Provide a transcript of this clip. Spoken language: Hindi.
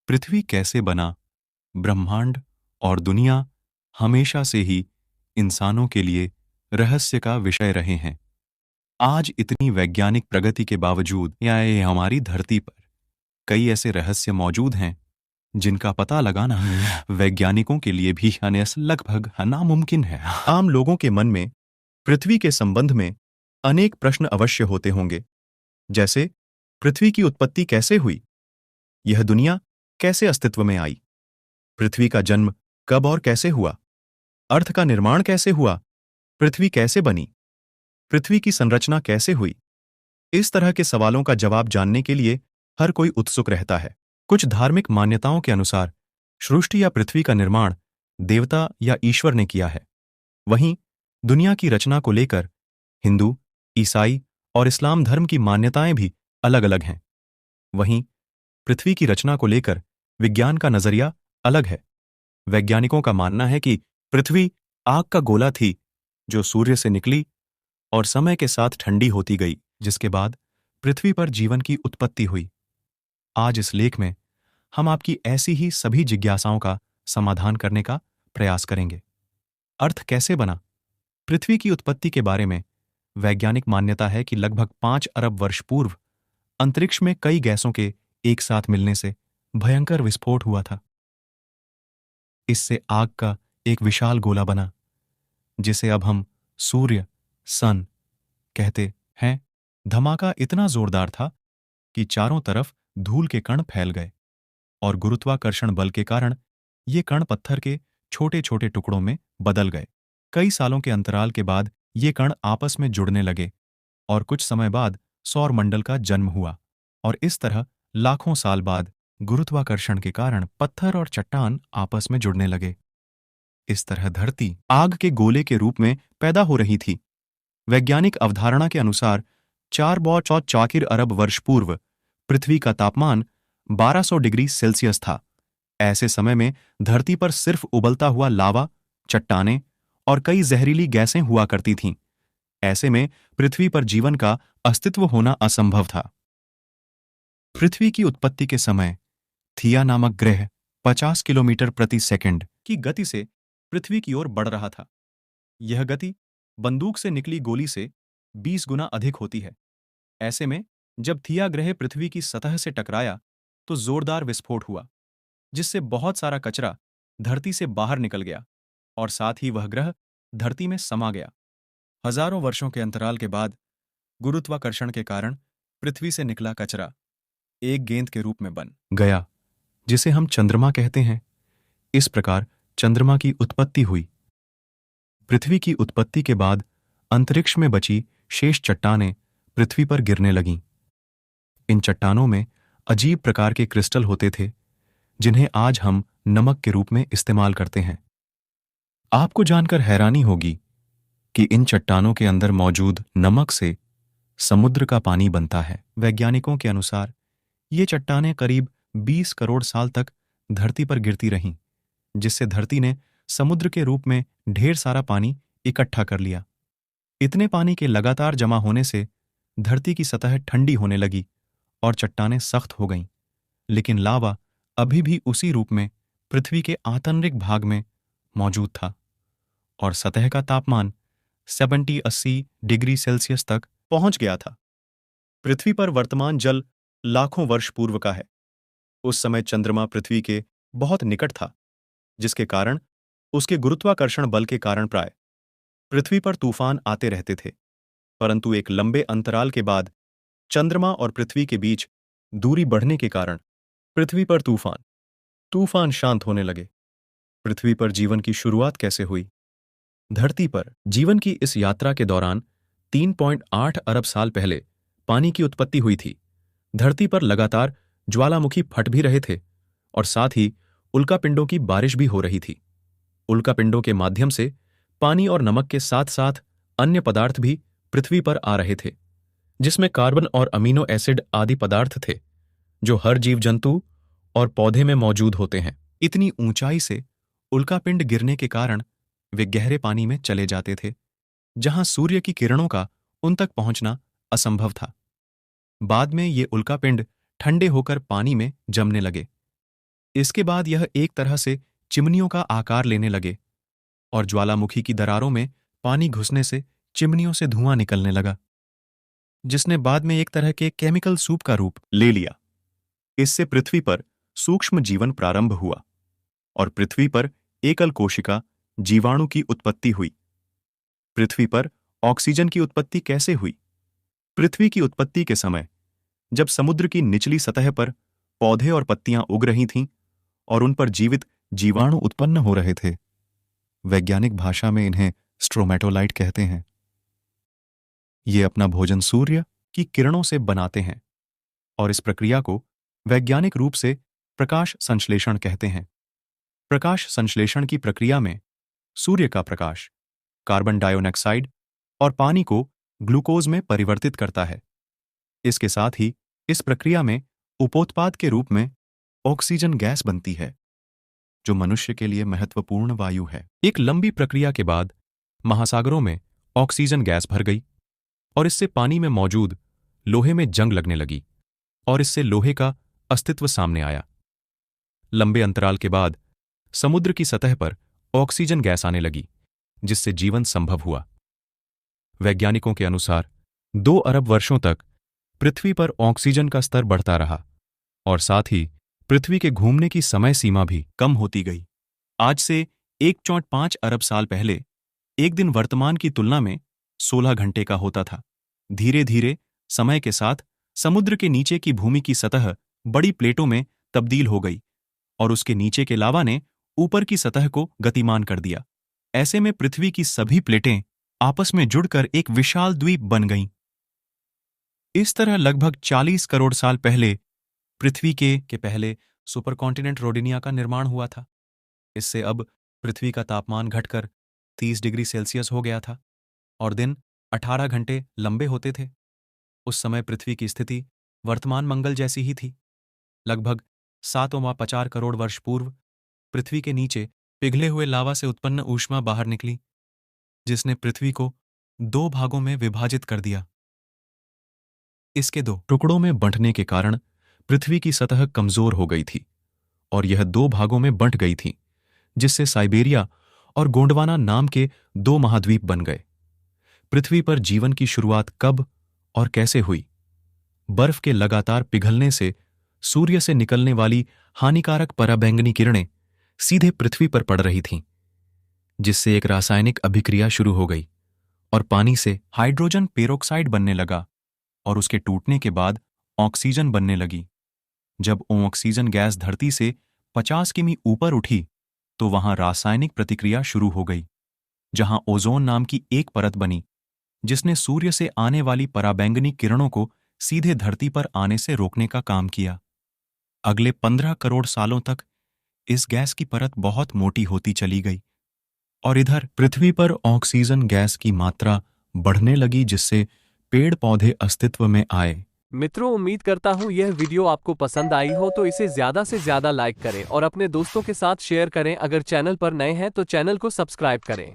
पृथ्वी कैसे बना? ब्रह्मांड और दुनिया हमेशा से ही इंसानों के लिए रहस्य का विषय रहे हैं। आज इतनी वैज्ञानिक प्रगति के बावजूद ये हमारी धरती पर कई ऐसे रहस्य मौजूद हैं जिनका पता लगाना वैज्ञानिकों के लिए भी लगभग नामुमकिन है। आम लोगों के मन में पृथ्वी के संबंध में अनेक प्रश्न अवश्य होते होंगे, जैसे पृथ्वी की उत्पत्ति कैसे हुई, यह दुनिया कैसे अस्तित्व में आई, पृथ्वी का जन्म कब और कैसे हुआ, अर्थ का निर्माण कैसे हुआ, पृथ्वी कैसे बनी, पृथ्वी की संरचना कैसे हुई। इस तरह के सवालों का जवाब जानने के लिए हर कोई उत्सुक रहता है। कुछ धार्मिक मान्यताओं के अनुसार सृष्टि या पृथ्वी का निर्माण देवता या ईश्वर ने किया है। वहीं दुनिया की रचना को लेकर हिंदू, ईसाई और इस्लाम धर्म की मान्यताएं भी अलग अलग हैं। वहीं पृथ्वी की रचना को लेकर विज्ञान का नजरिया अलग है। वैज्ञानिकों का मानना है कि पृथ्वी आग का गोला थी जो सूर्य से निकली और समय के साथ ठंडी होती गई, जिसके बाद पृथ्वी पर जीवन की उत्पत्ति हुई। आज इस लेख में हम आपकी ऐसी ही सभी जिज्ञासाओं का समाधान करने का प्रयास करेंगे। अर्थ कैसे बना? पृथ्वी की उत्पत्ति के बारे में वैज्ञानिक मान्यता है कि लगभग 5 अरब वर्ष पूर्व अंतरिक्ष में कई गैसों के एक साथ मिलने से भयंकर विस्फोट हुआ था। इससे आग का एक विशाल गोला बना, जिसे अब हम सूर्य, सन कहते हैं। धमाका इतना जोरदार था कि चारों तरफ धूल के कण फैल गए और गुरुत्वाकर्षण बल के कारण ये कण पत्थर के छोटे छोटे टुकड़ों में बदल गए। कई सालों के अंतराल के बाद ये कण आपस में जुड़ने लगे और कुछ समय बाद सौर मंडल का जन्म हुआ, और इस तरह लाखों साल बाद गुरुत्वाकर्षण के कारण पत्थर और चट्टान आपस में जुड़ने लगे। इस तरह धरती आग के गोले के रूप में पैदा हो रही थी। वैज्ञानिक अवधारणा के अनुसार 4 अरब वर्ष पूर्व पृथ्वी का तापमान 1200 डिग्री सेल्सियस था। ऐसे समय में धरती पर सिर्फ उबलता हुआ लावा, चट्टानें और कई जहरीली गैसें हुआ करती थीं। ऐसे में पृथ्वी पर जीवन का अस्तित्व होना असंभव था। पृथ्वी की उत्पत्ति के समय थिया नामक ग्रह 50 किलोमीटर प्रति सेकंड की गति से पृथ्वी की ओर बढ़ रहा था। यह गति बंदूक से निकली गोली से 20 गुना अधिक होती है। ऐसे में जब थिया ग्रह पृथ्वी की सतह से टकराया तो जोरदार विस्फोट हुआ, जिससे बहुत सारा कचरा धरती से बाहर निकल गया और साथ ही वह ग्रह धरती में समा गया। हजारों वर्षों के अंतराल के बाद गुरुत्वाकर्षण के कारण पृथ्वी से निकला कचरा एक गेंद के रूप में बन गया, जिसे हम चंद्रमा कहते हैं। इस प्रकार चंद्रमा की उत्पत्ति हुई। पृथ्वी की उत्पत्ति के बाद अंतरिक्ष में बची शेष चट्टानें पृथ्वी पर गिरने लगीं। इन चट्टानों में अजीब प्रकार के क्रिस्टल होते थे, जिन्हें आज हम नमक के रूप में इस्तेमाल करते हैं। आपको जानकर हैरानी होगी कि इन चट्टानों के अंदर मौजूद नमक से समुद्र का पानी बनता है। वैज्ञानिकों के अनुसार ये चट्टानें करीब 20 करोड़ साल तक धरती पर गिरती रहीं, जिससे धरती ने समुद्र के रूप में ढेर सारा पानी इकट्ठा कर लिया। इतने पानी के लगातार जमा होने से धरती की सतह ठंडी होने लगी और चट्टानें सख्त हो गईं, लेकिन लावा अभी भी उसी रूप में पृथ्वी के आंतरिक भाग में मौजूद था और सतह का तापमान 70-80 डिग्री सेल्सियस तक पहुंच गया था। पृथ्वी पर वर्तमान जल लाखों वर्ष पूर्व का है। उस समय चंद्रमा पृथ्वी के बहुत निकट था, जिसके कारण उसके गुरुत्वाकर्षण बल के कारण प्राय पृथ्वी पर तूफान आते रहते थे। परंतु एक लंबे अंतराल के बाद चंद्रमा और पृथ्वी के बीच दूरी बढ़ने के कारण पृथ्वी पर तूफान शांत होने लगे। पृथ्वी पर जीवन की शुरुआत कैसे हुई? धरती पर जीवन की इस यात्रा के दौरान 3.8 अरब साल पहले पानी की उत्पत्ति हुई थी। धरती पर लगातार ज्वालामुखी फट भी रहे थे और साथ ही उल्कापिंडों की बारिश भी हो रही थी। उल्कापिंडों के माध्यम से पानी और नमक के साथ साथ अन्य पदार्थ भी पृथ्वी पर आ रहे थे, जिसमें कार्बन और अमीनो एसिड आदि पदार्थ थे जो हर जीव जंतु और पौधे में मौजूद होते हैं। इतनी ऊंचाई से उल्कापिंड गिरने के कारण वे गहरे पानी में चले जाते थे, जहां सूर्य की किरणों का उन तक पहुंचना असंभव था। बाद में ये उल्कापिंड ठंडे होकर पानी में जमने लगे। इसके बाद यह एक तरह से चिमनियों का आकार लेने लगे और ज्वालामुखी की दरारों में पानी घुसने से चिमनियों से धुआं निकलने लगा, जिसने बाद में एक तरह के केमिकल सूप का रूप ले लिया। इससे पृथ्वी पर सूक्ष्म जीवन प्रारंभ हुआ और पृथ्वी पर एकल कोशिका जीवाणु की उत्पत्ति हुई। पृथ्वी पर ऑक्सीजन की उत्पत्ति कैसे हुई? पृथ्वी की उत्पत्ति के समय जब समुद्र की निचली सतह पर पौधे और पत्तियां उग रही थीं और उन पर जीवित जीवाणु उत्पन्न हो रहे थे, वैज्ञानिक भाषा में इन्हें स्ट्रोमेटोलाइट कहते हैं। ये अपना भोजन सूर्य की किरणों से बनाते हैं और इस प्रक्रिया को वैज्ञानिक रूप से प्रकाश संश्लेषण कहते हैं। प्रकाश संश्लेषण की प्रक्रिया में सूर्य का प्रकाश कार्बन डाइऑक्साइड और पानी को ग्लूकोज में परिवर्तित करता है। इसके साथ ही इस प्रक्रिया में उपोत्पाद के रूप में ऑक्सीजन गैस बनती है, जो मनुष्य के लिए महत्वपूर्ण वायु है। एक लंबी प्रक्रिया के बाद महासागरों में ऑक्सीजन गैस भर गई और इससे पानी में मौजूद लोहे में जंग लगने लगी और इससे लोहे का अस्तित्व सामने आया। लंबे अंतराल के बाद समुद्र की सतह पर ऑक्सीजन गैस आने लगी, जिससे जीवन संभव हुआ। वैज्ञानिकों के अनुसार 2 अरब वर्षों तक पृथ्वी पर ऑक्सीजन का स्तर बढ़ता रहा और साथ ही पृथ्वी के घूमने की समय सीमा भी कम होती गई। आज से 1.5 अरब साल पहले एक दिन वर्तमान की तुलना में 16 घंटे का होता था। धीरे धीरे समय के साथ समुद्र के नीचे की भूमि की सतह बड़ी प्लेटों में तब्दील हो गई और उसके नीचे के लावा ने ऊपर की सतह को गतिमान कर दिया। ऐसे में पृथ्वी की सभी प्लेटें आपस में जुड़कर एक विशाल द्वीप बन गईं। इस तरह लगभग 40 करोड़ साल पहले पृथ्वी के पहले सुपरकॉन्टिनेंट रोडिनिया का निर्माण हुआ था। इससे अब पृथ्वी का तापमान घटकर 30 डिग्री सेल्सियस हो गया था और दिन 18 घंटे लंबे होते थे। उस समय पृथ्वी की स्थिति वर्तमान मंगल जैसी ही थी। लगभग 7.4 करोड़ वर्ष पूर्व पृथ्वी के नीचे पिघले हुए लावा से उत्पन्न ऊष्मा बाहर निकली, जिसने पृथ्वी को 2 भागों में विभाजित कर दिया। इसके 2 टुकड़ों में बंटने के कारण पृथ्वी की सतह कमजोर हो गई थी और यह 2 भागों में बंट गई थी, जिससे साइबेरिया और गोंडवाना नाम के 2 महाद्वीप बन गए। पृथ्वी पर जीवन की शुरुआत कब और कैसे हुई? बर्फ के लगातार पिघलने से सूर्य से निकलने वाली हानिकारक पराबैंगनी किरणें सीधे पृथ्वी पर पड़ रही थीं, जिससे एक रासायनिक अभिक्रिया शुरू हो गई और पानी से हाइड्रोजन पेरोक्साइड बनने लगा और उसके टूटने के बाद ऑक्सीजन बनने लगी। जब ऑक्सीजन गैस धरती से 50 किमी ऊपर उठी तो वहां रासायनिक प्रतिक्रिया शुरू हो गई, जहां ओजोन नाम की एक परत बनी, जिसने सूर्य से आने वाली पराबैंगनी किरणों को सीधे धरती पर आने से रोकने का काम किया। अगले 15 करोड़ सालों तक इस गैस की परत बहुत मोटी होती चली गई और इधर पृथ्वी पर ऑक्सीजन गैस की मात्रा बढ़ने लगी, जिससे पेड़ पौधे अस्तित्व में आए। मित्रों, उम्मीद करता हूँ यह वीडियो आपको पसंद आई हो तो इसे ज़्यादा से ज़्यादा लाइक करें और अपने दोस्तों के साथ शेयर करें। अगर चैनल पर नए हैं तो चैनल को सब्सक्राइब करें।